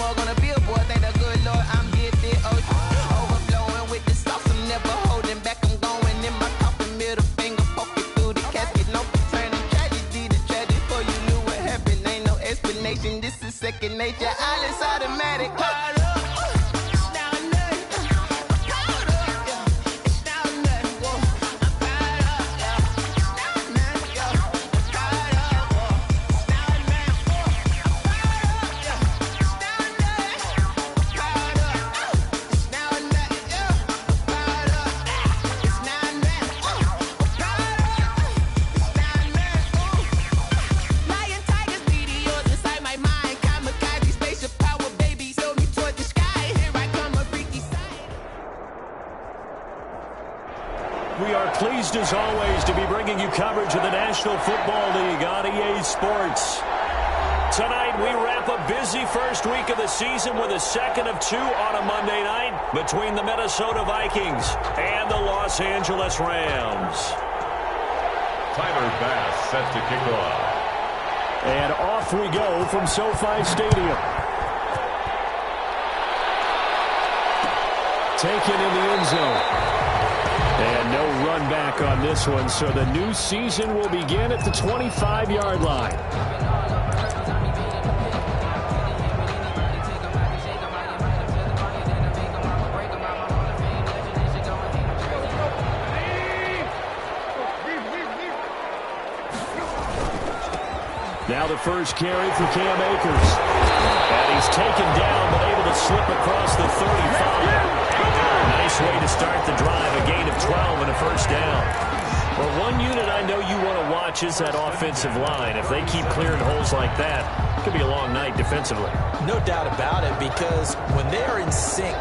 mug on a billboard. Thank the good Lord I'm gifted. Overflowing with the sauce. I'm never holding back. I'm going in my coffin. Middle finger poking through the casket. No turning tragedy to tragedy. For you knew what happened. Ain't no explanation. This is second nature. All is automatic. Pleased as always to be bringing you coverage of the National Football League on EA Sports. Tonight we wrap a busy first week of the season with a second of two on a Monday night between the Minnesota Vikings and the Los Angeles Rams. Tyler Bass set to kick off. And off we go from SoFi Stadium. Taken in the end zone. And no run back on this one, so the new season will begin at the 25-yard line. Now the first carry for Cam Akers. And he's taken down, but able to slip across the 35. Nice way to start the drive, a gain of 12 and a first down. Well, one unit I know you want to watch is that offensive line. If they keep clearing holes like that, it could be a long night defensively. No doubt about it, because when they are in sync,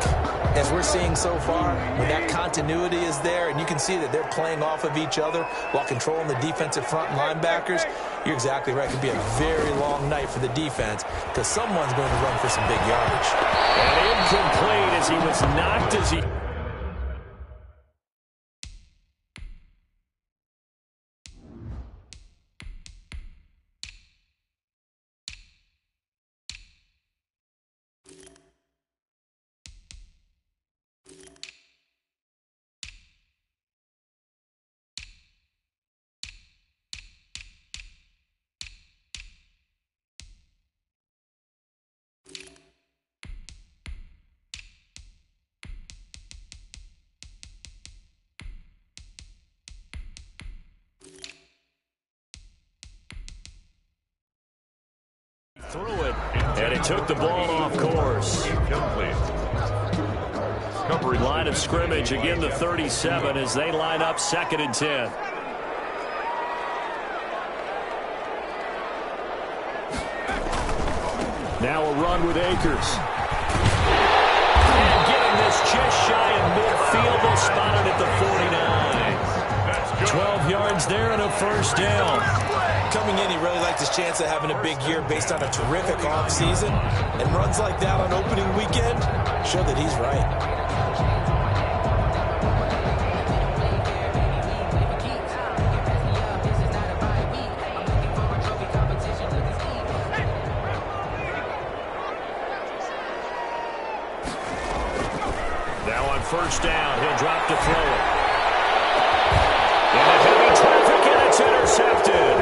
as we're seeing so far, when that continuity is there, and you can see that they're playing off of each other while controlling the defensive front linebackers, you're exactly right. It could be a very long night for the defense because someone's going to run for some big yardage. And incomplete as he was knocked as he... Threw it, and it took the ball off course. Line of scrimmage, again the 37 as they line up 2nd and 10. Now a run with Akers. And getting this just shy of midfield, they'll spot it at the 49. 12 yards there and a first down. Coming in, he really liked his chance of having a big year based on a terrific offseason. And runs like that on opening weekend show that he's right. Now on first down, he'll drop to throw it. And heavy traffic, and it's intercepted.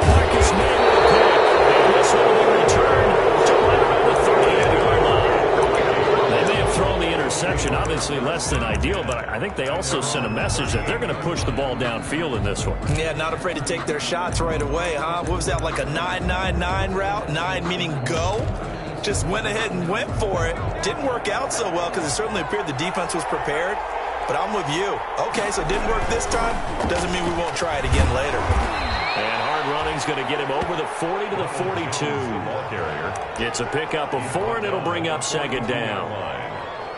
Marcus made the pick, and this one will be returned to right around the 38-yard line. They may have thrown the interception, obviously less than ideal, but I think they also sent a message that they're going to push the ball downfield in this one. Yeah, not afraid to take their shots right away, huh? What was that, like a 9-9-9 route? 9 meaning go? Just went ahead and went for it. Didn't work out so well because it certainly appeared the defense was prepared. But I'm with you. Okay, so it didn't work this time. Doesn't mean we won't try it again later. And hard running's going to get him over the 40 to the 42. It's a pickup of 4, and it'll bring up 2nd down.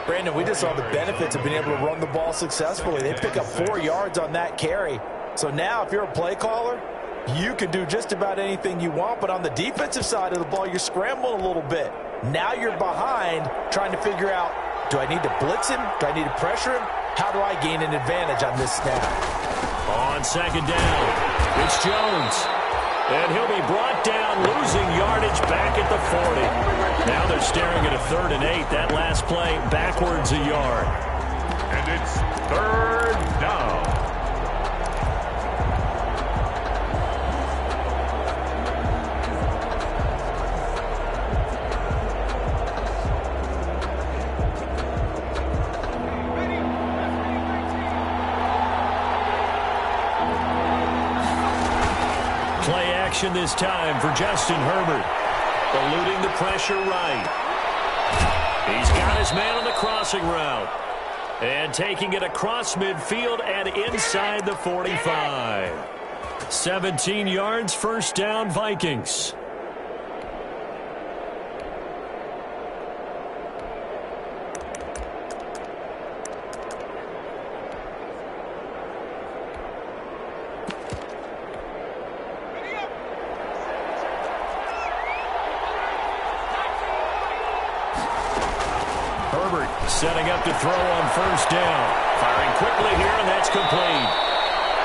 Brandon, we just saw the benefits of being able to run the ball successfully. They pick up 4 yards on that carry. So now if you're a play caller, you can do just about anything you want. But on the defensive side of the ball, you're scrambling a little bit. Now you're behind trying to figure out, do I need to blitz him? Do I need to pressure him? How do I gain an advantage on this snap? On 2nd down, it's Jones. And he'll be brought brought down, losing yardage back at the 40. Now they're staring at a 3rd and 8. That last play backwards a yard. And it's 3rd down. Play action this time for Justin Herbert. Eluding the pressure right. He's got his man on the crossing route. And taking it across midfield and inside the 45. 17 yards, 1st down, Vikings. Setting up to throw on 1st down. Firing quickly here, and that's complete.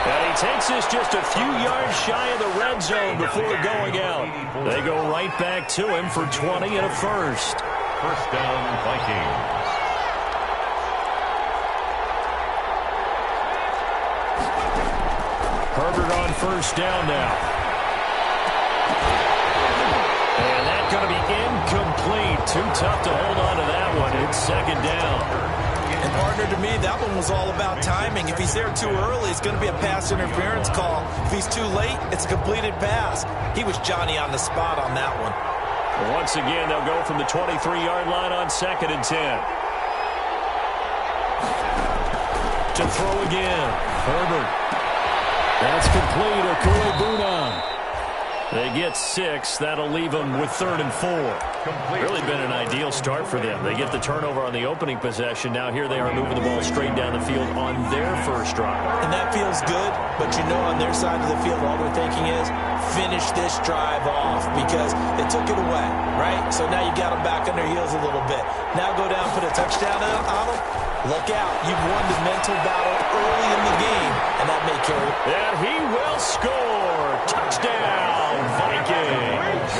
And he takes this just a few yards shy of the red zone before going out. They go right back to him for 20 and a 1st. 1st down, Vikings. Herbert on 1st down now. And that's going to be incomplete. Too tough to hold on to that one. It's 2nd down. And partner, to me, that one was all about timing. If he's there too early, it's going to be a pass interference call. If he's too late, it's a completed pass. He was Johnny on the spot on that one. Well, once again, they'll go from the 23-yard line on 2nd and 10. To throw again. Herbert. That's complete. Okue-Buna. They get 6. That'll leave them with 3rd and 4. Really been an ideal start for them. They get the turnover on the opening possession. Now here they are moving the ball straight down the field on their 1st drive. And that feels good, but you know on their side of the field, all they're thinking is finish this drive off because they took it away, right? So now you got them back on their heels a little bit. Now go down, put a touchdown on them. Look out. You've won the mental battle early in the game, and that may carry. And he will score. Touchdown, Vikings.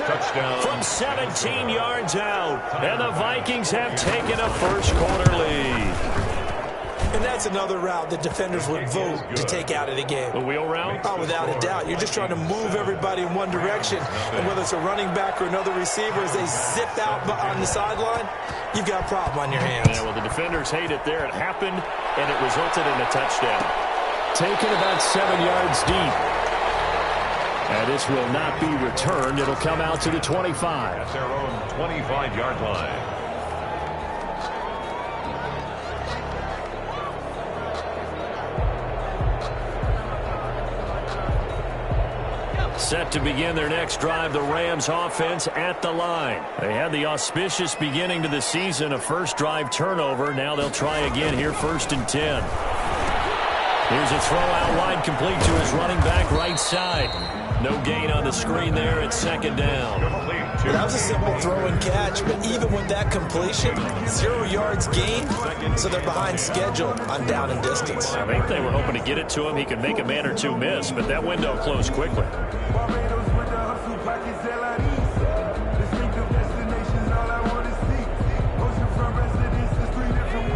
Touchdown. From 17 yards out, and the Vikings have taken a 1st quarter lead. And that's another route that defenders would vote to take out of the game. The wheel route? Oh, without a doubt. You're just trying to move everybody in one direction. And whether it's a running back or another receiver, as they zip out on the sideline, you've got a problem on your hands. Yeah, well, the defenders hate it there. It happened, and it resulted in a touchdown. Taken about 7 yards deep. And this will not be returned. It'll come out to the 25. That's their own 25-yard line. Set to begin their next drive, the Rams offense at the line. They had the auspicious beginning to the season, a 1st drive turnover. Now they'll try again here, 1st and 10. Here's a throw out wide, complete to his running back right side. No gain on the screen there at 2nd down. Well, that was a simple throw and catch, but even with that completion, 0 yards gained, so they're behind schedule on down and distance. I think they were hoping to get it to him. He could make a man or two miss, but that window closed quickly.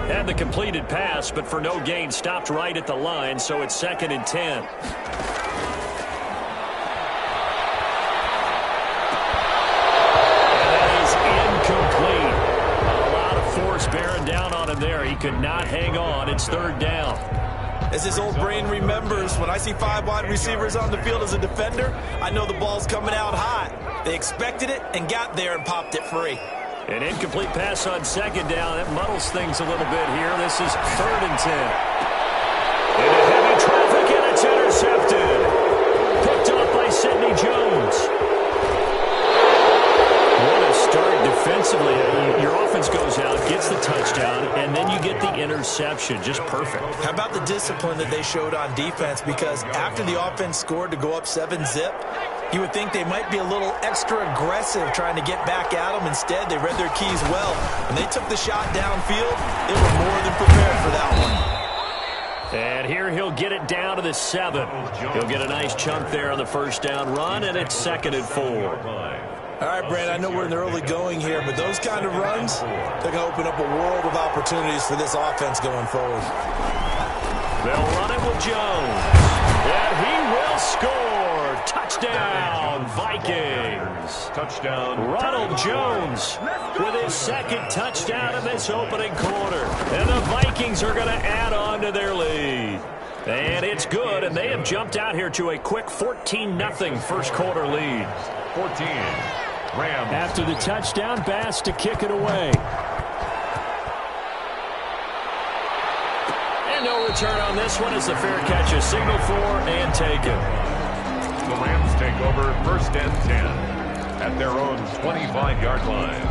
Had the completed pass, but for no gain, stopped right at the line, so it's 2nd and 10. Bearing down on him there. He could not hang on. It's 3rd down. As his old brain remembers, when I see 5 wide receivers on the field as a defender, I know the ball's coming out hot. They expected it and got there and popped it free. An incomplete pass on 2nd down. That muddles things a little bit here. This is 3rd and 10. Into heavy traffic, and it's intercepted. Picked off by Sidney Jones. What a start defensively. Your offense goes out, gets the touchdown, and then you get the interception. Just perfect. How about the discipline that they showed on defense? Because after the offense scored to go up 7-zip, you would think they might be a little extra aggressive trying to get back at them. Instead, they read their keys well. When they took the shot downfield, they were more than prepared for that one. And here he'll get it down to the 7. He'll get a nice chunk there on the first down run, and it's 2nd and 4. All right, Brand, I know we're in the early going here, but those kind of runs, they're going to open up a world of opportunities for this offense going forward. They'll run it with Jones. And he will score. Touchdown, Vikings. Touchdown. Ronald Jones with his 2nd touchdown in this opening quarter. And the Vikings are going to add on to their lead. And it's good, and they have jumped out here to a quick 14-0 first quarter lead. 14. Rams. After the touchdown, Bass to kick it away. And no return on this one as the fair catch is signaled for and taken. The Rams take over 1st and 10 at their own 25-yard line.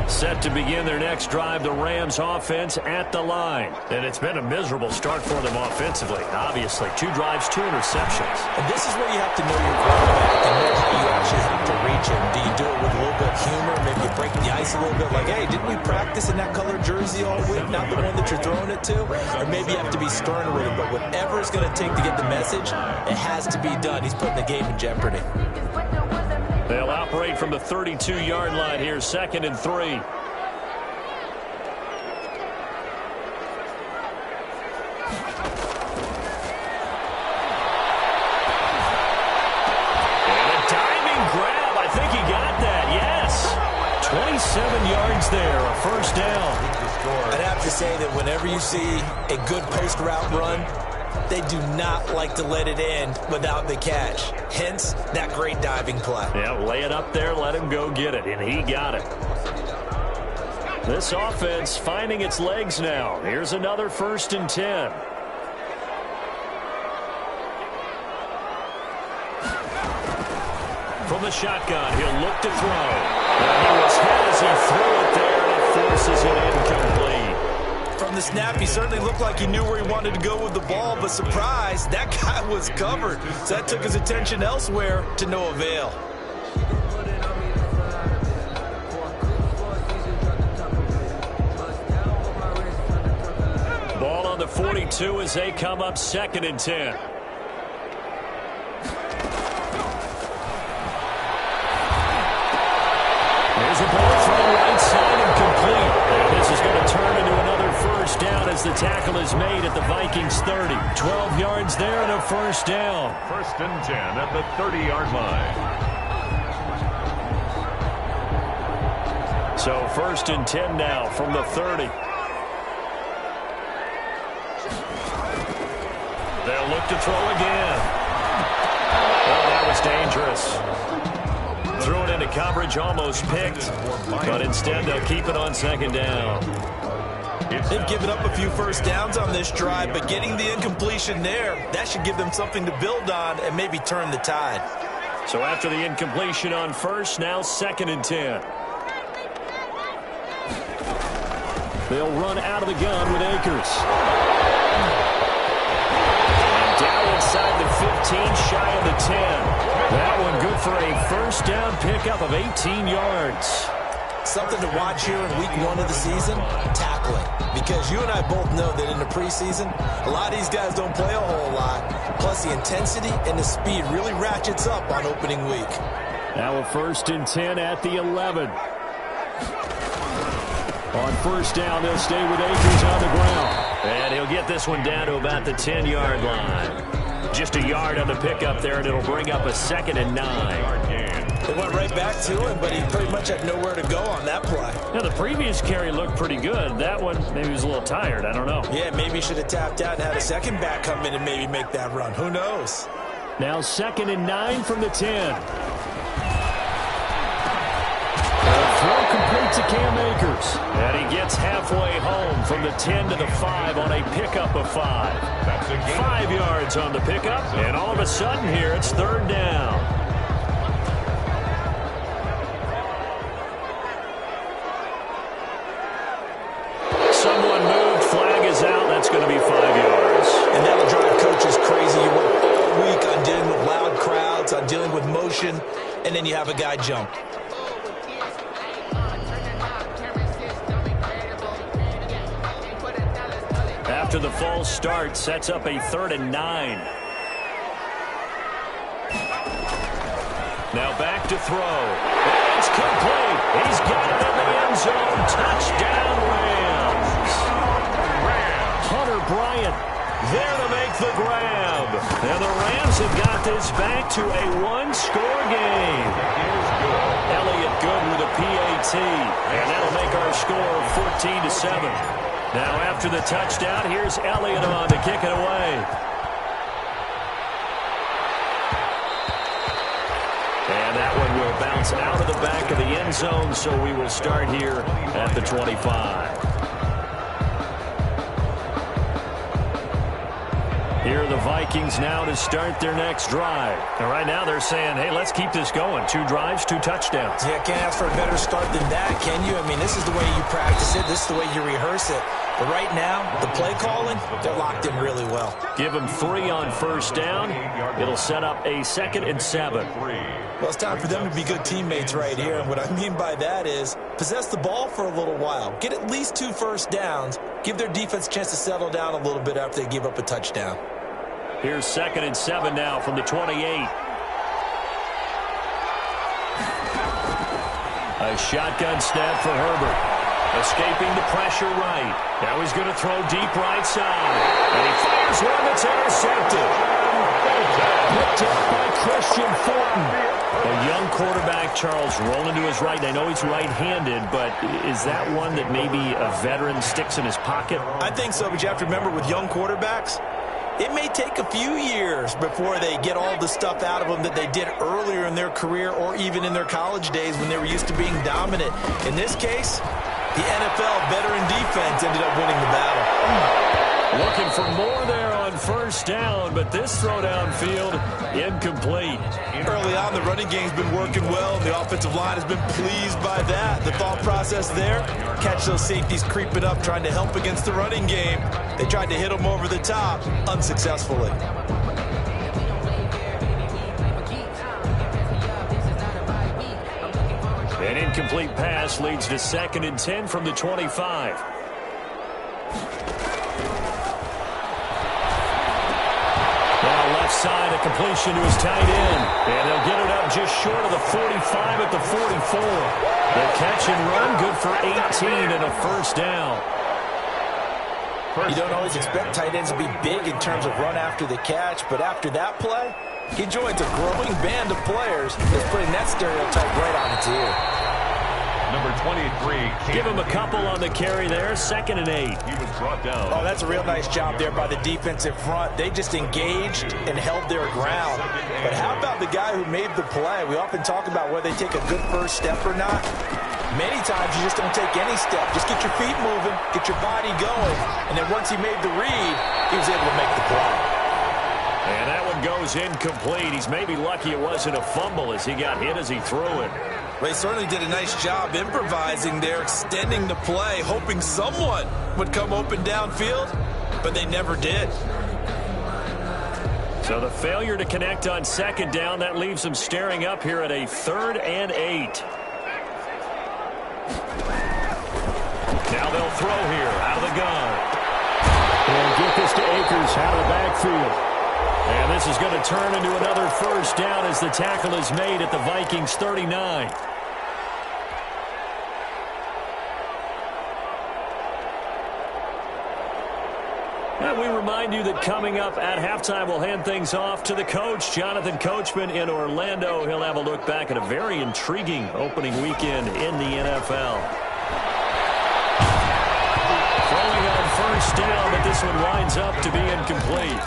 Set to begin their next drive, the Rams offense at the line. And it's been a miserable start for them offensively. Obviously, 2 drives, 2 interceptions. And this is where you have to know your quarterback and know how you actually have to reach him. Do you do it with a little bit of humor? Maybe you break the ice a little bit like, hey, didn't we practice in that colored jersey all week? Not the one that you're throwing it to? Or maybe you have to be stern with him. But whatever it's going to take to get the message, it has to be done. He's putting the game in jeopardy. They'll operate from the 32-yard line here, 2nd and 3. Grab, I think he got that, yes. 27 yards there, a first down. I'd have to say that whenever you see a good post route run, they do not like to let it in without the catch. Hence, that great diving play. Yeah, lay it up there, let him go get it, and he got it. This offense finding its legs now. Here's another 1st and 10. From the shotgun, he'll look to throw. And he was hit as he threw it there, and it forces it incomplete. From the snap, he certainly looked like he knew where he wanted to go with the ball, but surprise, that guy was covered. So that took his attention elsewhere to no avail. Ball on the 42 as they come up 2nd and 10. There's a ball thrown right side and complete. And this is going to turn into another first down as the tackle is made at the Vikings 30. 12 yards there and a first down. 1st and 10 at the 30-yard line. So 1st and 10 now from the 30. They'll look to throw again. Oh, that was dangerous. Threw it into coverage, almost picked, but instead they'll keep it on 2nd down. They've given up a few first downs on this drive, but getting the incompletion there, that should give them something to build on and maybe turn the tide. So after the incompletion on 1st, now 2nd and 10. They'll run out of the gun with Akers. And down inside the 15, shy of the 10. That one good for a first down pickup of 18 yards. Something to watch here in week 1 of the season, tackling. Because you and I both know that in the preseason, a lot of these guys don't play a whole lot. Plus the intensity and the speed really ratchets up on opening week. Now a 1st and 10 at the 11. On first down, they'll stay with Akers on the ground. And he'll get this one down to about the 10-yard line. Just a yard on the pickup there, and it'll bring up a 2nd and 9. They went right back to him, but he pretty much had nowhere to go on that play. Now, the previous carry looked pretty good. That one, maybe he was a little tired. I don't know. Yeah, maybe he should have tapped out and had a second back come in and maybe make that run. Who knows? Now 2nd and 9 from the 10. Throw complete to Cam Akers. And he gets halfway home from the 10 to the 5 on a pickup of 5. 5 yards on the pickup, and all of a sudden here it's 3rd down. Someone moved, flag is out, that's going to be 5 yards. And that'll drive coaches crazy. You work all week on dealing with loud crowds, on dealing with motion, and then you have a guy jump. after the false start sets up a 3rd and 9. Now back to throw. It's complete. He's got it in the end zone. Touchdown, Rams. Hunter Bryant there to make the grab. And the Rams have got this back to a 1-score game. Elliott good with a PAT. And that'll make our score 14-7. Now after the touchdown, here's Elliott on to kick it away. And that one will bounce out of the back of the end zone, so we will start here at the 25. Here are the Vikings now to start their next drive. And right now they're saying, hey, let's keep this going. 2 drives, 2 touchdowns. Yeah, can't ask for a better start than that, can you? I mean, this is the way you practice it. This is the way you rehearse it. But right now, the play calling, they're locked in really well. Give them 3 on first down. It'll set up a 2nd and 7. Well, it's time for them to be good teammates right here. And what I mean by that is possess the ball for a little while. Get at least 2 first downs. Give their defense a chance to settle down a little bit after they give up a touchdown. Here's 2nd and 7 now from the 28. A shotgun snap for Herbert. Escaping the pressure right. Now he's going to throw deep right side. And he fires one that's intercepted. Picked up by Christian Fulton. A young quarterback, Charles, rolling to his right. I know he's right-handed, but is that one that maybe a veteran sticks in his pocket? I think so, but you have to remember with young quarterbacks, it may take a few years before they get all the stuff out of them that they did earlier in their career or even in their college days when they were used to being dominant. In this case, the NFL veteran defense ended up winning the battle. Looking for more there on first down, but this throw downfield incomplete. Early on, the running game's been working well, and the offensive line has been pleased by that. The thought process there, catch those safeties creeping up, trying to help against the running game. They tried to hit them over the top, unsuccessfully. An incomplete pass leads to 2nd and 10 from the 25. Now left side, a completion to his tight end. And they'll get it up just short of the 45 at the 44. The catch and run, good for 18 and a first down. You don't always expect tight ends to be big in terms of run after the catch, but after that play, he joins a growing band of players that's putting that stereotype right on its ear. Number 23. Give him a couple on the carry there. 2nd and 8. He was brought down. Oh, that's a real nice job there by the defensive front. They just engaged and held their ground. But how about the guy who made the play? We often talk about whether they take a good first step or not. Many times you just don't take any step. Just get your feet moving, get your body going, and then once he made the read, he was able to make the play. And that one goes incomplete. He's maybe lucky it wasn't a fumble as he got hit as he threw it. Well, he certainly did a nice job improvising there, extending the play, hoping someone would come open downfield, but they never did. So the failure to connect on 2nd down, that leaves them staring up here at a 3rd and 8. Now they'll throw here out of the gun. And get this to Akers out of the backfield. And this is going to turn into another first down as the tackle is made at the Vikings 39. And we remind you that coming up at halftime, we'll hand things off to the coach, Jonathan Coachman in Orlando. He'll have a look back at a very intriguing opening weekend in the NFL. Throwing on first down, but this one winds up to be incomplete.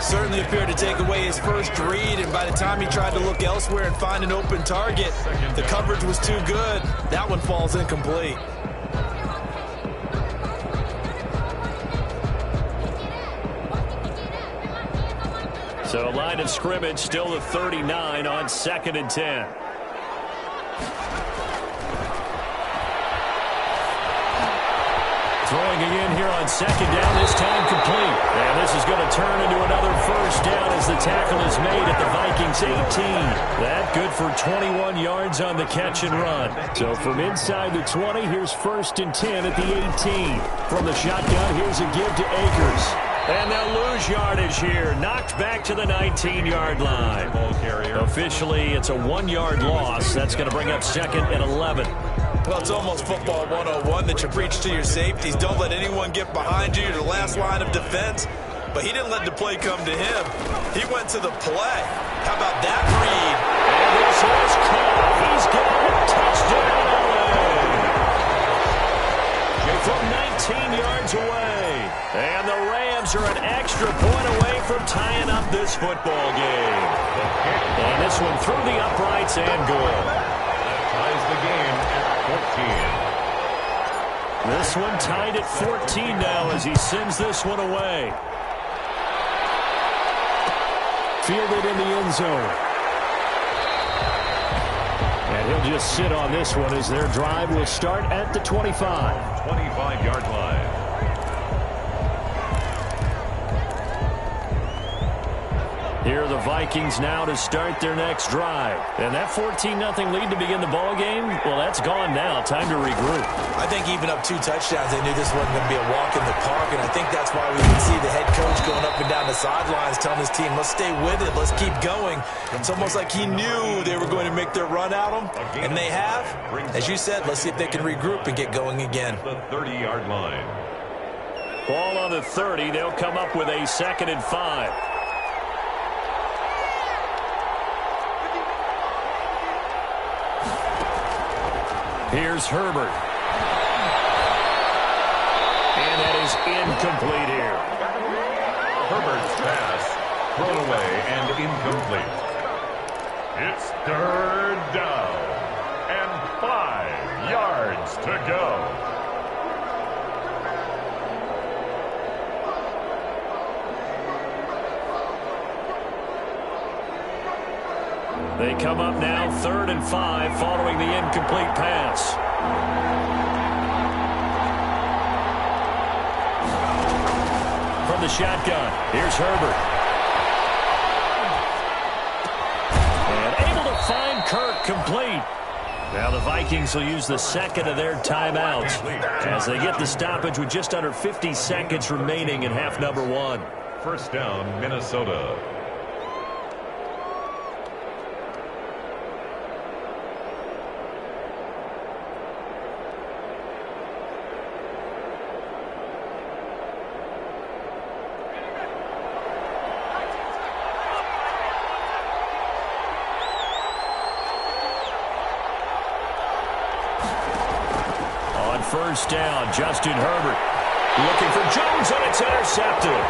Certainly appeared to take away his first read, and by the time he tried to look elsewhere and find an open target, the coverage was too good. That one falls incomplete. So line of scrimmage still the 39 on 2nd and 10. Throwing again here on second down, this time complete. And this is going to turn into another first down as the tackle is made at the Vikings 18. That good for 21 yards on the catch and run. So from inside the 20, here's 1st and 10 at the 18. From the shotgun, here's a give to Akers. And they'll lose yardage here. Knocked back to the 19-yard line. Officially, it's a 1-yard loss. That's going to bring up 2nd and 11. Well, it's almost football 101 that you preach to your safeties. Don't let anyone get behind you. You're the last line of defense. But he didn't let the play come to him. He went to the play. How about that read? And this is caught. He's got a touchdown. From 19 yards away. And the Rams are an extra point away from tying up this football game. And this one through the uprights and good. Ties the game at 14. This one tied at 14 now as he sends this one away. Fielded in the end zone. And he'll just sit on this one as their drive will start at the 25. 25-yard line. Here are the Vikings now to start their next drive. And that 14-0 lead to begin the ball game, well, that's gone now. Time to regroup. I think even up 2 touchdowns, they knew this wasn't going to be a walk in the park, and I think that's why we can see the head coach going up and down the sidelines telling his team, let's stay with it, let's keep going. It's almost like he knew they were going to make their run at him, and they have. As you said, let's see if they can regroup and get going again. The 30-yard line. Ball on the 30. They'll come up with a 2nd and 5. Here's Herbert. And that is incomplete here. Herbert's pass thrown away and incomplete. It's 3rd down and 5 yards to go. They come up now 3rd and 5 following the incomplete pass. From the shotgun, here's Herbert. And able to find Kirk complete. Now the Vikings will use the 2nd of their timeouts as they get the stoppage with just under 50 seconds remaining in half number 1. 1st down, Minnesota. First down, Justin Herbert looking for Jones, and it's intercepted.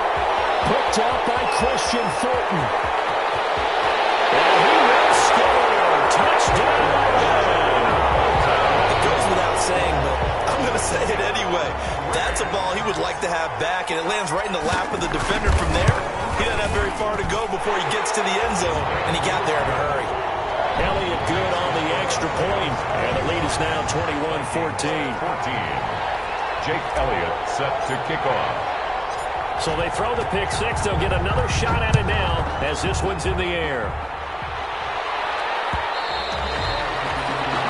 Picked up by Christian Fulton. And he will score. Touchdown. It goes without saying, but I'm going to say it anyway. That's a ball he would like to have back, and it lands right in the lap of the defender from there. He doesn't have very far to go before he gets to the end zone, and he got there in a hurry. Elliott good on the extra point, and the lead is now 21-14. Jake Elliott set to kick off. So they throw the pick six. They'll get another shot at it now as this one's in the air.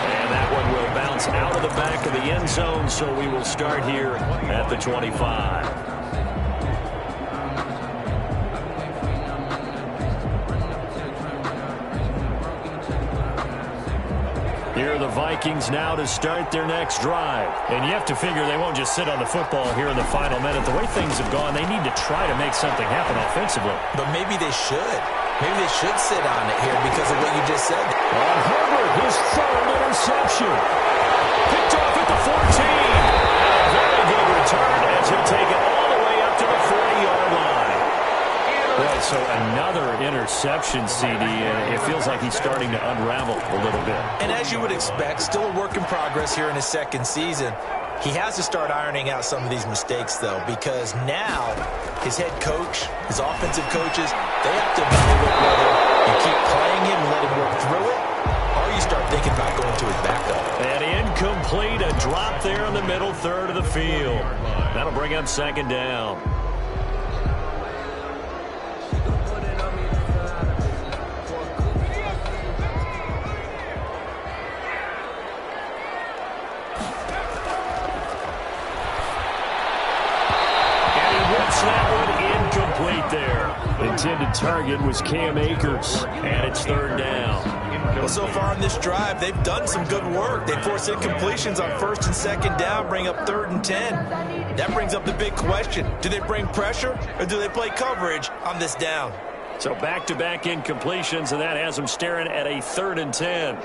And that one will bounce out of the back of the end zone, so we will start here at the 25. Here are the Vikings now to start their next drive. And you have to figure they won't just sit on the football here in the final minute. The way things have gone, they need to try to make something happen offensively. But maybe they should. Maybe they should sit on it here because of what you just said. On Herbert, his 3rd interception. Picked off at the 14. Very good return as he'll take it all the way up to the 40-yard line. Boy, so another interception, CD, and it feels like he's starting to unravel a little bit. And as you would expect, still a work in progress here in his 2nd season. He has to start ironing out some of these mistakes, though, because now his head coach, his offensive coaches, they have to evaluate whether you keep playing him and let him work through it, or you start thinking about going to his backup. And incomplete, a drop up there in the middle third of the field. That'll bring up second down. Incomplete there. Intended target was Cam Akers, and it's third down. Well, so far in this drive, they've done some good work. They force incompletions on first and second down, bring up 3rd and 10. That brings up the big question. Do they bring pressure, or do they play coverage on this down? So back-to-back incompletions, and that has them staring at a 3rd and 10.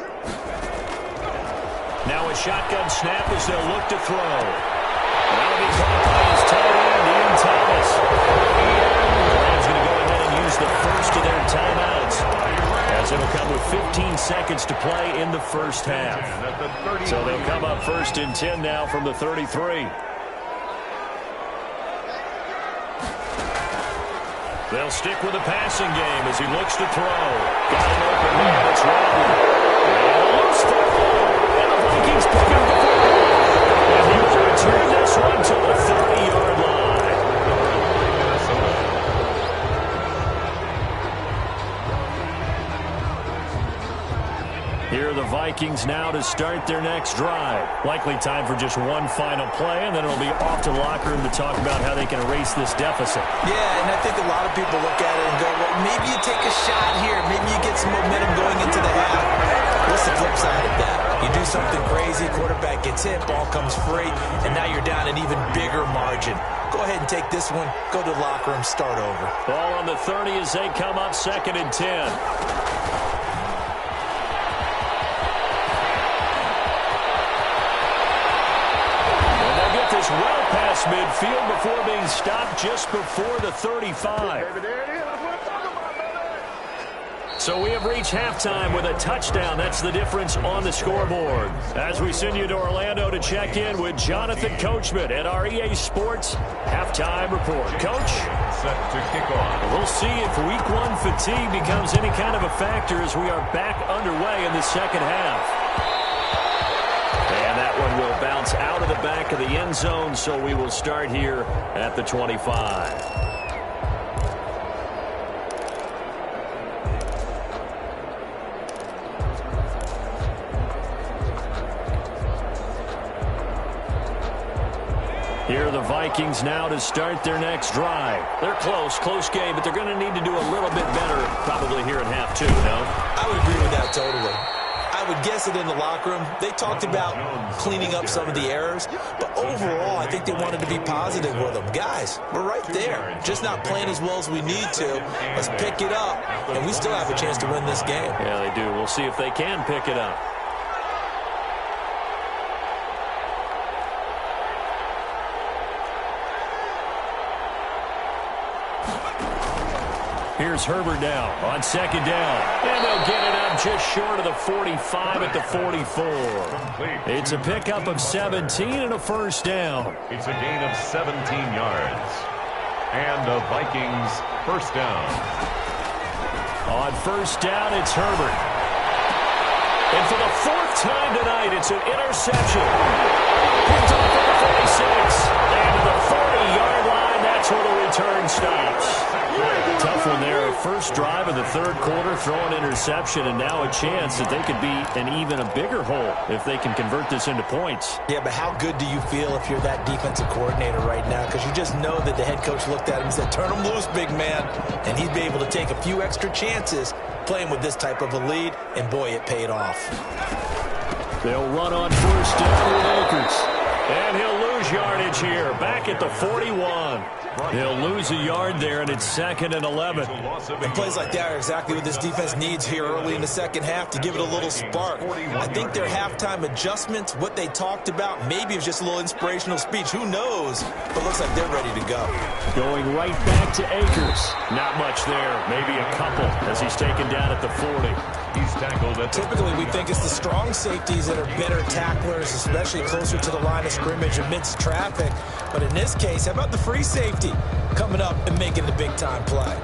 Now a shotgun snap as they'll look to throw. That'll be caught by his tight end, Ian Thomas. The Rams going to go ahead and use the first of their timeouts, as it'll come with 15 seconds to play in the first half. So they'll come up 1st and 10 now from the 33. They'll stick with the passing game as he looks to throw. Got an open man. It's Rodney. And a loose football. And the Vikings pick up the football. And he will return this one to the 30-yard line. Here are the Vikings now to start their next drive. Likely time for just one final play, and then it'll be off to the locker room to talk about how they can erase this deficit. Yeah, and I think a lot of people look at it and go, well, maybe you take a shot here. Maybe you get some momentum going into the half. What's the flip side of that? You do something crazy, quarterback gets hit, ball comes free, and now you're down an even bigger margin. Go ahead and take this one, go to the locker room, start over. Ball on the 30 as they come up 2nd and 10. Well past midfield before being stopped just before the 35. So we have reached halftime with a touchdown. That's the difference on the scoreboard. As we send you to Orlando to check in with Jonathan Coachman at our EA Sports Halftime Report. Coach? Set to kick off. We'll see if Week 1 fatigue becomes any kind of a factor as we are back underway in the second half. And that one will bounce out of the back of the end zone, so we will start here at the 25. Here are the Vikings now to start their next drive. They're close game, but they're going to need to do a little bit better probably here in half 2, no? I would agree with that totally. I would guess it in the locker room. They talked about cleaning up some of the errors, but overall, I think they wanted to be positive with them. Guys, we're right there. Just not playing as well as we need to. Let's pick it up, and we still have a chance to win this game. Yeah, they do. We'll see if they can pick it up. Here's Herbert now on 2nd down. And they'll get it up just short of the 45 at the 44. It's a pickup of 17 and a first down. It's a gain of 17 yards. And the Vikings first down. On first down, it's Herbert. And for the 4th time tonight, it's an interception. Picked off at the 46. And to the 40-yard line, that's where the return stops. Tough one there. First drive of the 3rd quarter, throw an interception, and now a chance that they could be in even a bigger hole if they can convert this into points. Yeah, but how good do you feel if you're that defensive coordinator right now? Because you just know that the head coach looked at him and said, turn him loose, big man. And he'd be able to take a few extra chances playing with this type of a lead, and boy, it paid off. They'll run on first down with Akers. And he'll lose yardage here, back at the 41. He'll lose a yard there, and it's 2nd and 11. And plays like that are exactly what this defense needs here early in the second half to give it a little spark. I think their halftime adjustments, what they talked about, maybe it was just a little inspirational speech. Who knows? But it looks like they're ready to go. Going right back to Akers. Not much there. Maybe a couple as he's taken down at the 40. He's tackled at Typically, we think it's the strong safeties that are better tacklers, especially closer to the line of scrimmage amidst traffic. But in this case, how about the free safety coming up and making the big-time play?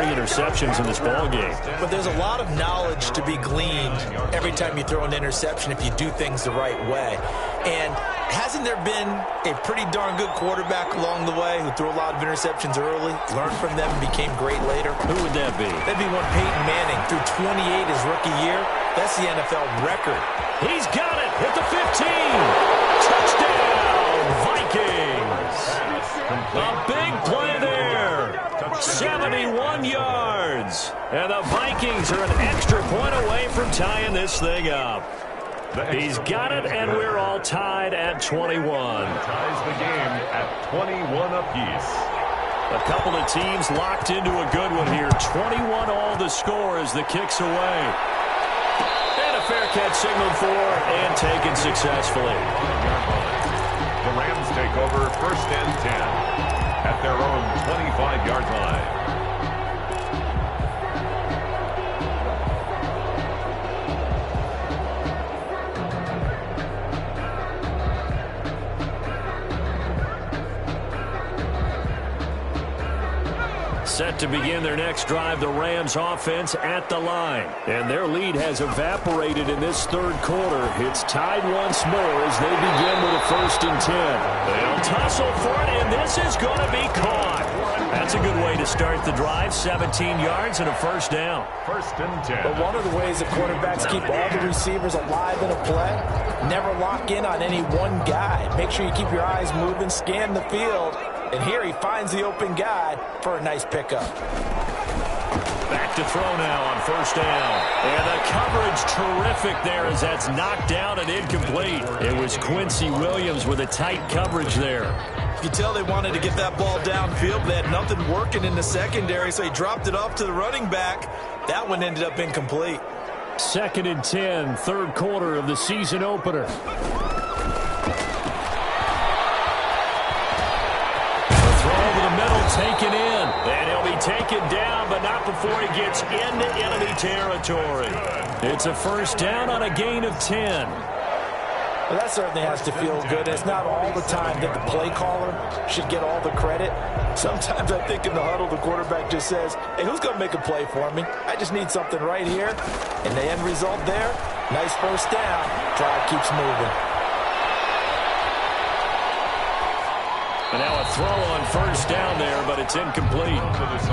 3 interceptions in this ballgame. But there's a lot of knowledge to be gleaned every time you throw an interception if you do things the right way. And hasn't there been a pretty darn good quarterback along the way who threw a lot of interceptions early, learned from them, and became great later? Who would that be? That'd be one Peyton Manning. Threw 28 his rookie year. That's the NFL record. He's got it at the 15. Touchdown, Vikings. A big play there. 71 yards. And the Vikings are an extra point away from tying this thing up. He's got it, and we're all tied at 21. Ties the game at 21 apiece. A couple of teams locked into a good one here. 21 all the score as the kick's away. And a fair catch signaled for and taken successfully. The Rams take over 1st and 10 at their own 25-yard line. Set to begin their next drive, the Rams offense at the line. And their lead has evaporated in this third quarter. It's tied once more as they begin with a 1st and 10. They'll tussle for it, and this is going to be caught. That's a good way to start the drive. 17 yards and a 1st down. 1st and 10. But one of the ways the quarterbacks keep all the receivers alive in a play, never lock in on any one guy. Make sure you keep your eyes moving, scan the field. And here he finds the open guy for a nice pickup. Back to throw now on 1st down. And the coverage terrific there as that's knocked down and incomplete. It was Quincy Williams with a tight coverage there. You can tell they wanted to get that ball downfield. They had nothing working in the secondary, so he dropped it off to the running back. That one ended up incomplete. 2nd and 10, third quarter of the season opener. Taken in, and he'll be taken down, but not before he gets into enemy territory. It's a 1st down on a gain of 10. Well, that certainly has to feel good. It's not all the time that the play caller should get all the credit. Sometimes I think in the huddle, the quarterback just says, hey, who's going to make a play for me? I just need something right here. And the end result there, nice 1st down. Drive keeps moving. And now a throw on 1st down there, but it's incomplete.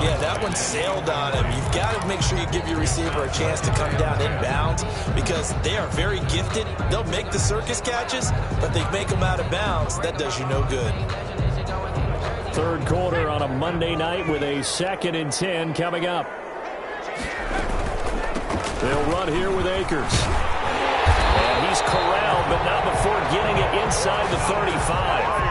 Yeah, that one sailed on him. You've got to make sure you give your receiver a chance to come down inbounds because they are very gifted. They'll make the circus catches, but they make them out of bounds. That does you no good. Third quarter on a Monday night with a 2nd and 10 coming up. They'll run here with Akers. And he's corralled, but not before getting it inside the 35.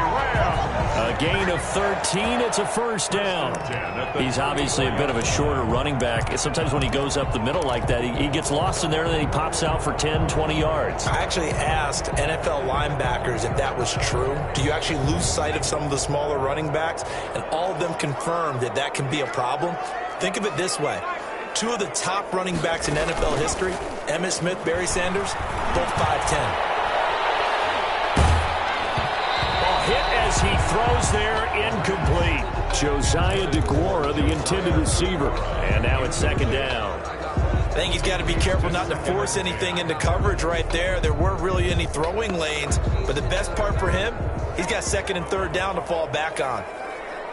A gain of 13. It's a 1st down. He's obviously a bit of a shorter running back. Sometimes when he goes up the middle like that, he gets lost in there, and then he pops out for 10, 20 yards. I actually asked NFL linebackers if that was true. Do you actually lose sight of some of the smaller running backs? And all of them confirmed that that can be a problem. Think of it this way. 2 of the top running backs in NFL history, Emmitt Smith, Barry Sanders, both 5'10". Hit as he throws there, incomplete. Josiah DeGuara, the intended receiver. And now it's 2nd down. I think he's got to be careful not to force anything into coverage right there. There weren't really any throwing lanes. But the best part for him, he's got 2nd and 3rd down to fall back on.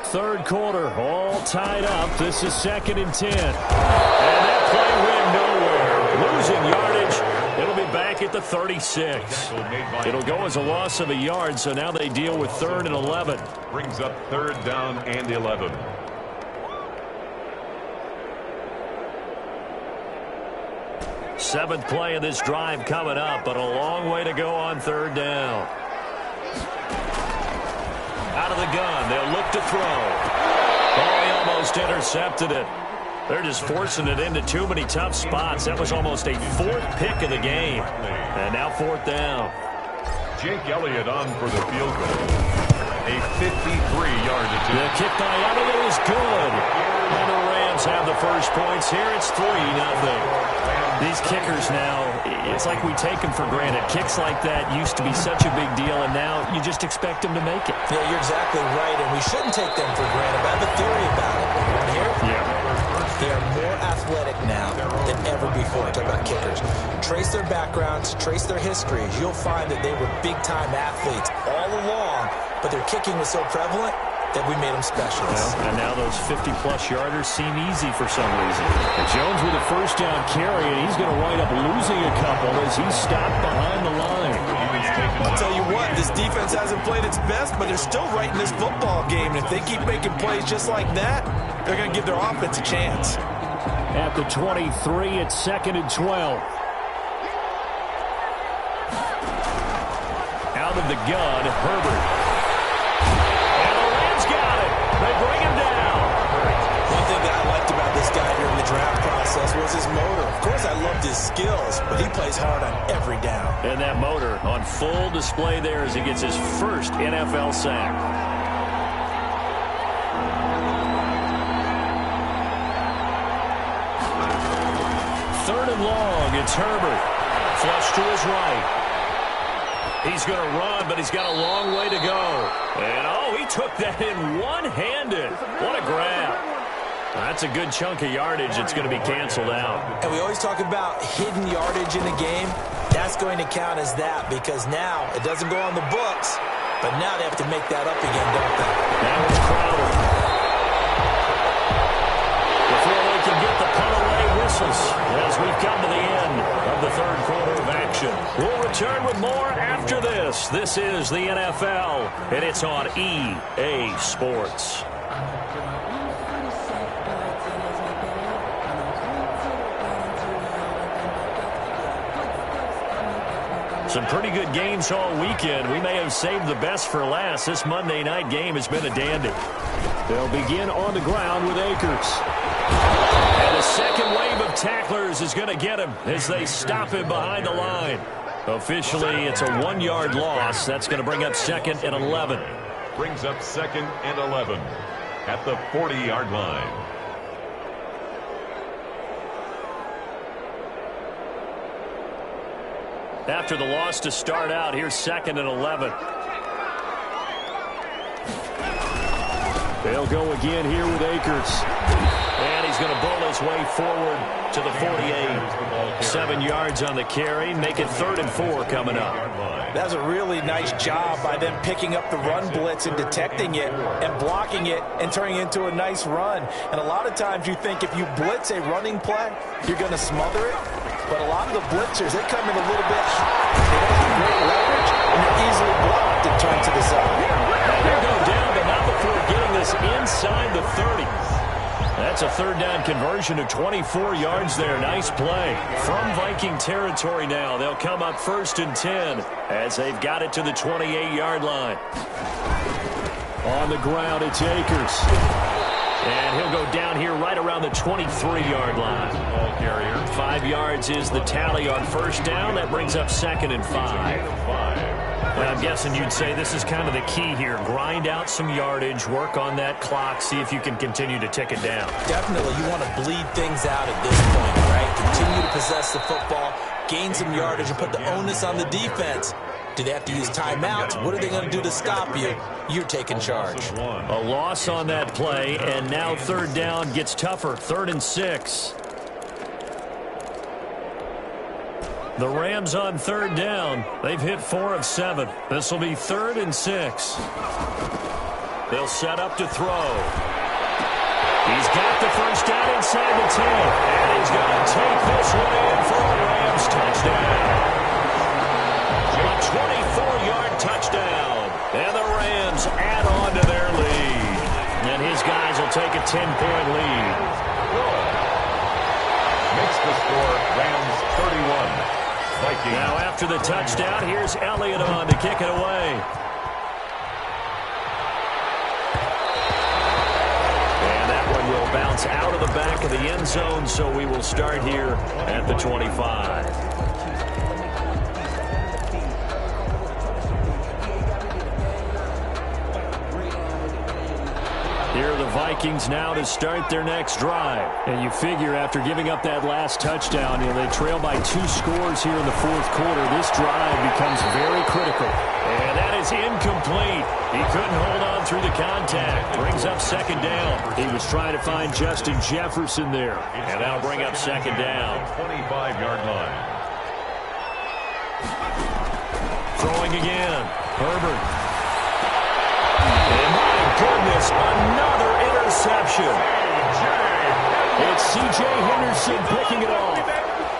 Third quarter, all tied up. This is 2nd and 10. And that play went nowhere. Losing yardage. It'll be back at the 36. It'll go as a loss of a yard, so now they deal with 3rd and 11. Brings up 3rd down and 11. Seventh play of this drive coming up, but a long way to go on 3rd down. Out of the gun, they'll look to throw. Oh, he almost intercepted it. They're just forcing it into too many tough spots. That was almost a 4th pick of the game. And now 4th down. Jake Elliott on for the field goal. A 53-yard attempt. The kick by Elliott is good. And the Rams have the first points here. It's 3-0. These kickers now, it's like we take them for granted. Kicks like that used to be such a big deal, and now you just expect them to make it. Yeah, you're exactly right, and we shouldn't take them for granted. But I have a theory about it. You want to hear it? Yeah. athletic now than ever before. Talk about kickers. Trace their backgrounds, trace their histories. You'll find that they were big-time athletes all along, but their kicking was so prevalent that we made them specialists. Well, and now those 50-plus yarders seem easy for some reason. And Jones with a first down carry, and he's going to wind up losing a couple as he's stopped behind the line. I'll tell you what, this defense hasn't played its best, but they're still right in this football game. And if they keep making plays just like that, they're going to give their offense a chance. At the 23, it's 2nd and 12. Out of the gun, Herbert. They bring him down. One thing that I liked about this guy during the draft process was his motor. Of course, I loved his skills, but he plays hard on every down. And that motor on full display there as he gets his first NFL sack. Third and long, it's Herbert. Flush to his right. He's going to run, but he's got a long way to go. And, he took that in one-handed. What a grab. That's a good chunk of yardage. It's going to be canceled out. And we always talk about hidden yardage in the game. That's going to count as that because now it doesn't go on the books, but now they have to make that up again, don't they? That was Crowder. Before they can get the punt-away whistles as we've come to the end of the third quarter of action. We'll return with more after this. This is the NFL, and it's on EA Sports. Some pretty good games all weekend. We may have saved the best for last. This Monday night game has been a dandy. They'll begin on the ground with Akers. And the second wave of tacklers is going to get him as they stop him behind the line. Officially, it's a 1-yard loss. That's going to bring up 2nd and 11. Brings up 2nd and 11 at the 40-yard line. After the loss to start out, here's 2nd and 11. They'll go again here with Akers. And he's going to bowl his way forward to the 48. 7 yards on the carry. Make it 3rd and 4 coming up. That's a really nice job by them picking up the run blitz and detecting it and blocking it and turning it into a nice run. And a lot of times you think if you blitz a running play, you're going to smother it. But a lot of the blitzers, they come in a little bit high. They don't have great leverage, and they're easily blocked and turned to the side. They'll go down, but not before getting this inside the 30. That's a 3rd down conversion of 24 yards there. Nice play. From Viking territory now, they'll come up 1st and 10 as they've got it to the 28-yard line. On the ground, it's Akers. And he'll go down here right around the 23-yard line. Ball carrier. 5 yards is the tally on 1st down. That brings up 2nd and 5. And I'm guessing you'd say this is kind of the key here. Grind out some yardage, work on that clock, see if you can continue to tick it down. Definitely. You want to bleed things out at this point, right? Continue to possess the football, gain some yardage, and put the onus on the defense. Do they have to use timeouts? What are they going to do to stop you? You're taking charge. A loss on that play, and now 3rd down gets tougher. 3rd and 6. The Rams on 3rd down. They've hit 4 of 7. This will be 3rd and 6. They'll set up to throw. He's got the first down inside the 10. And he's going to take this one in for a Rams touchdown. A 24-yard touchdown. And the Rams add on to their lead. And his guys will take a 10-point lead. Makes the score Rams 31. Vikings. Now after the touchdown, here's Elliott on to kick it away. And that one will bounce out of the back of the end zone, so we will start here at the 25. Here are the Vikings. Vikings now to start their next drive. And you figure after giving up that last touchdown, they trail by 2 scores here in the fourth quarter. This drive becomes very critical. And that is incomplete. He couldn't hold on through the contact. Brings up second down. He was trying to find Justin Jefferson there. And that'll bring up second down. 25-yard line. Throwing again. Herbert. And my goodness, another interception. It's C.J. Henderson picking it off.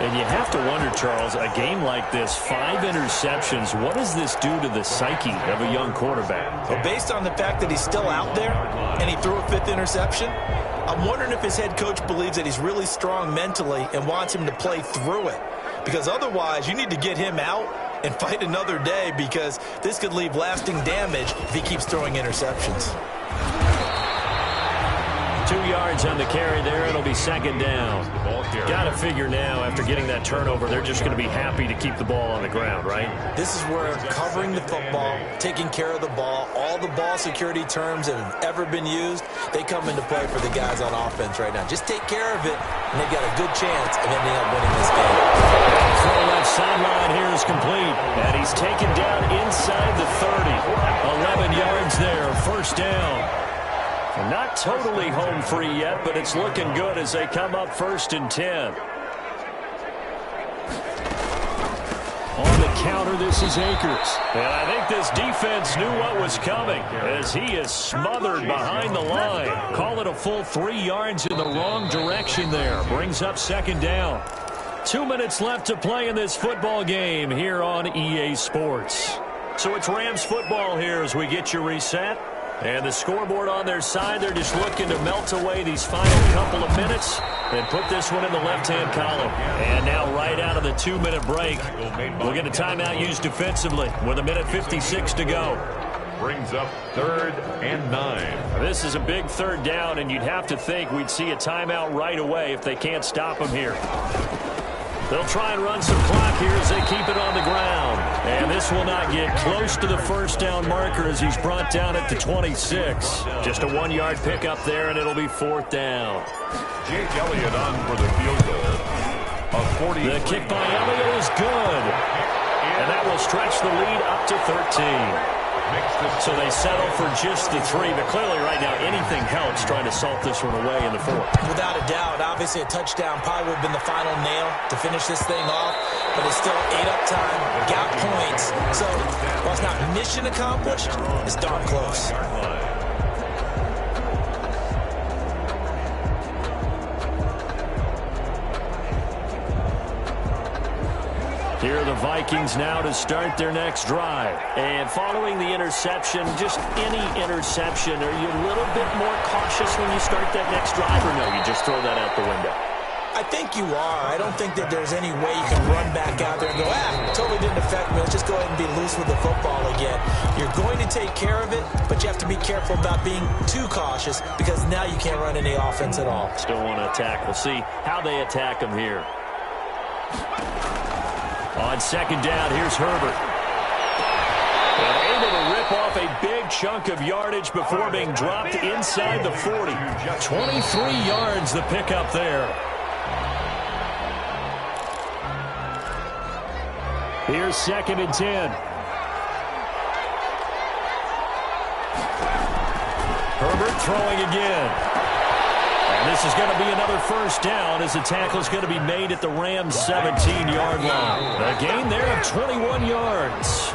And you have to wonder, Charles, a game like this, 5 interceptions, what does this do to the psyche of a young quarterback? Well, based on the fact that he's still out there and he threw a 5th interception, I'm wondering if his head coach believes that he's really strong mentally and wants him to play through it. Because otherwise, you need to get him out and fight another day, because this could leave lasting damage if he keeps throwing interceptions. 2 yards on the carry there. It'll be second down. Got to figure now, after getting that turnover, they're just going to be happy to keep the ball on the ground, right? This is where covering the football, taking care of the ball, all the ball security terms that have ever been used, they come into play for the guys on offense right now. Just take care of it, and they've got a good chance of ending up winning this game. Throw left sideline here is complete, and he's taken down inside the 30. 11 yards there, first down. Not totally home free yet, but it's looking good as they come up 1st and 10. On the counter, this is Akers. And I think this defense knew what was coming as he is smothered behind the line. Call it a full 3 yards in the wrong direction there. Brings up second down. 2 minutes left to play in this football game here on EA Sports. So it's Rams football here as we get you reset. And the scoreboard on their side, they're just looking to melt away these final couple of minutes and put this one in the left-hand column. And now right out of the 2-minute break, we'll get a timeout used defensively with 1:56 to go. Brings up 3rd and 9. This is a big 3rd down, and you'd have to think we'd see a timeout right away if they can't stop them here. They'll try and run some clock here as they keep it on the ground. And this will not get close to the first down marker as he's brought down at the 26. Just a 1-yard pickup there, and it'll be 4th down. Jake Elliott on for the field goal. A 40. The kick by Elliott is good. And that will stretch the lead up to 13. So they settle for just the 3, but clearly right now anything helps trying to salt this one away in the 4th. Without a doubt, obviously a touchdown probably would have been the final nail to finish this thing off, but it's still 8 up time, got points. So while it's not mission accomplished, it's darn close. Here are the Vikings now to start their next drive. And following the interception, just any interception, are you a little bit more cautious when you start that next drive, or no, you just throw that out the window? I think you are. I don't think that there's any way you can run back out there and go, totally didn't affect me. Let's just go ahead and be loose with the football again. You're going to take care of it, but you have to be careful about being too cautious because now you can't run any offense at all. Still want to attack. We'll see how they attack them here. On second down, here's Herbert. And able to rip off a big chunk of yardage before being dropped inside the 40. 23 yards the pickup there. Here's 2nd and 10. Herbert throwing again. And this is going to be another first down as the tackle is going to be made at the Rams' 17-yard line. A gain there of 21 yards.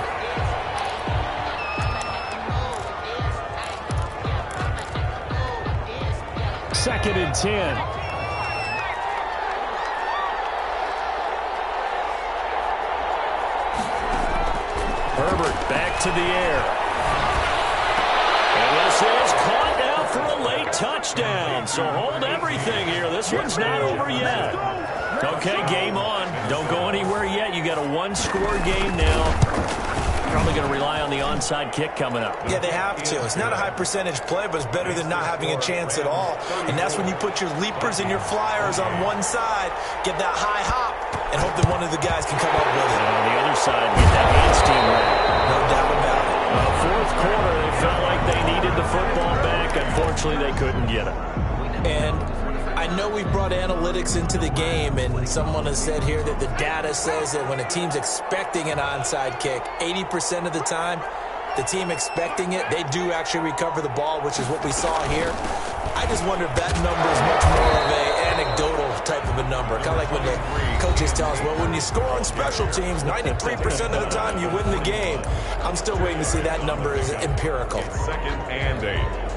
Second and 10. Herbert back to the air. And this is caught now for a late touchdown. So hold everything here. This one's not over yet. Okay, game on. Don't go anywhere yet. You got a 1-score game now. Probably going to rely on the onside kick coming up. Yeah, they have to. It's not a high percentage play, but it's better than not having a chance at all. And that's when you put your leapers and your flyers on one side, get that high hop, and hope that one of the guys can come up with it. And on the other side, get that hands team ready. No doubt about it. Fourth quarter, they felt like they needed the football back. A Unfortunately, they couldn't get him. And I know we brought analytics into the game, and someone has said here that the data says that when a team's expecting an onside kick, 80% of the time, the team expecting it, they do actually recover the ball, which is what we saw here. I just wonder if that number is much more of an anecdotal type of a number. Kind of like when the coaches tell us, well, when you score on special teams, 93% of the time you win the game. I'm still waiting to see that number is empirical. 2nd and 8.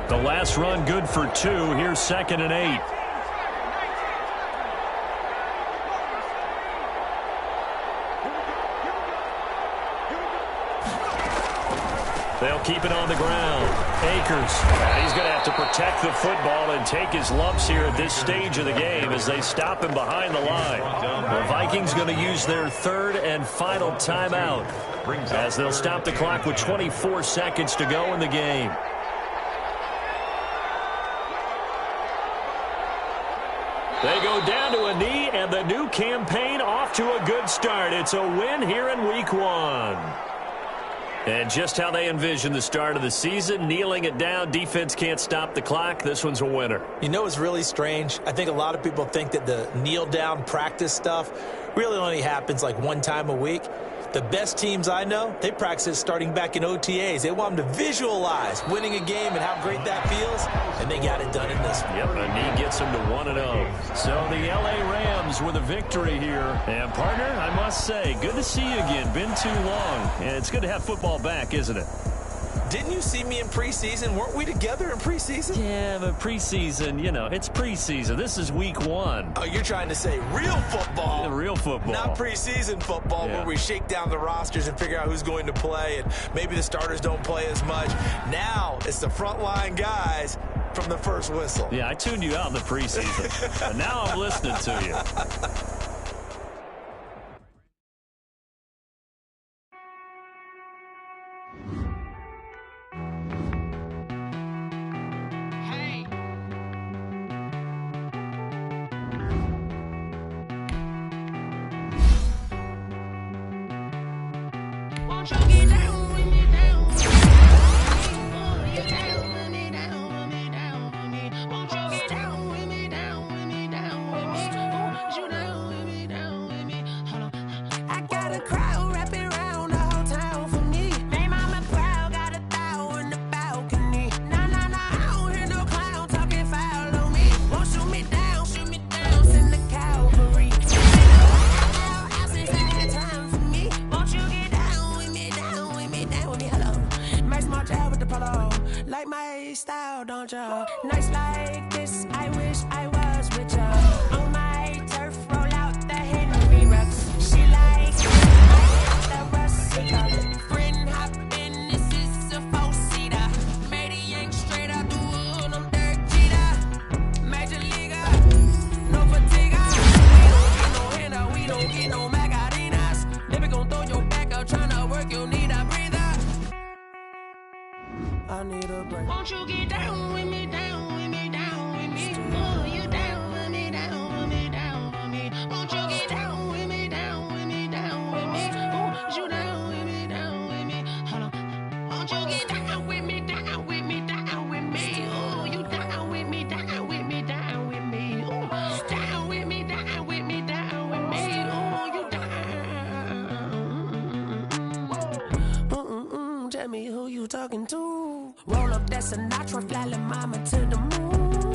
The last run good for 2. Here's 2nd and 8. They'll keep it on the ground. Akers. He's going to have to protect the football and take his lumps here at this stage of the game as they stop him behind the line. The Vikings going to use their 3rd and final timeout as they'll stop the clock with 24 seconds to go in the game. They go down to a knee, and the new campaign off to a good start. It's a win here in Week 1. And just how they envision the start of the season, kneeling it down, defense can't stop the clock. This one's a winner. You know what's really strange? I think a lot of people think that the kneel-down practice stuff really only happens like one time a week. The best teams I know, they practice it starting back in OTAs. They want them to visualize winning a game and how great that feels, and they got it done in this one. Yep, a knee gets them to 1-0. So the LA Rams with a victory here. And, partner, I must say, good to see you again. Been too long. And it's good to have football back, isn't it? Didn't you see me in preseason? Weren't we together in preseason? Yeah, but preseason, you know, it's preseason. This is Week 1. Oh, you're trying to say real football. Yeah, real football. Not preseason football where we shake down the rosters and figure out who's going to play, and maybe the starters don't play as much. Now it's the frontline guys from the first whistle. Yeah, I tuned you out in the preseason. And now I'm listening to you. Talking to roll up that Sinatra, fly mama to the moon.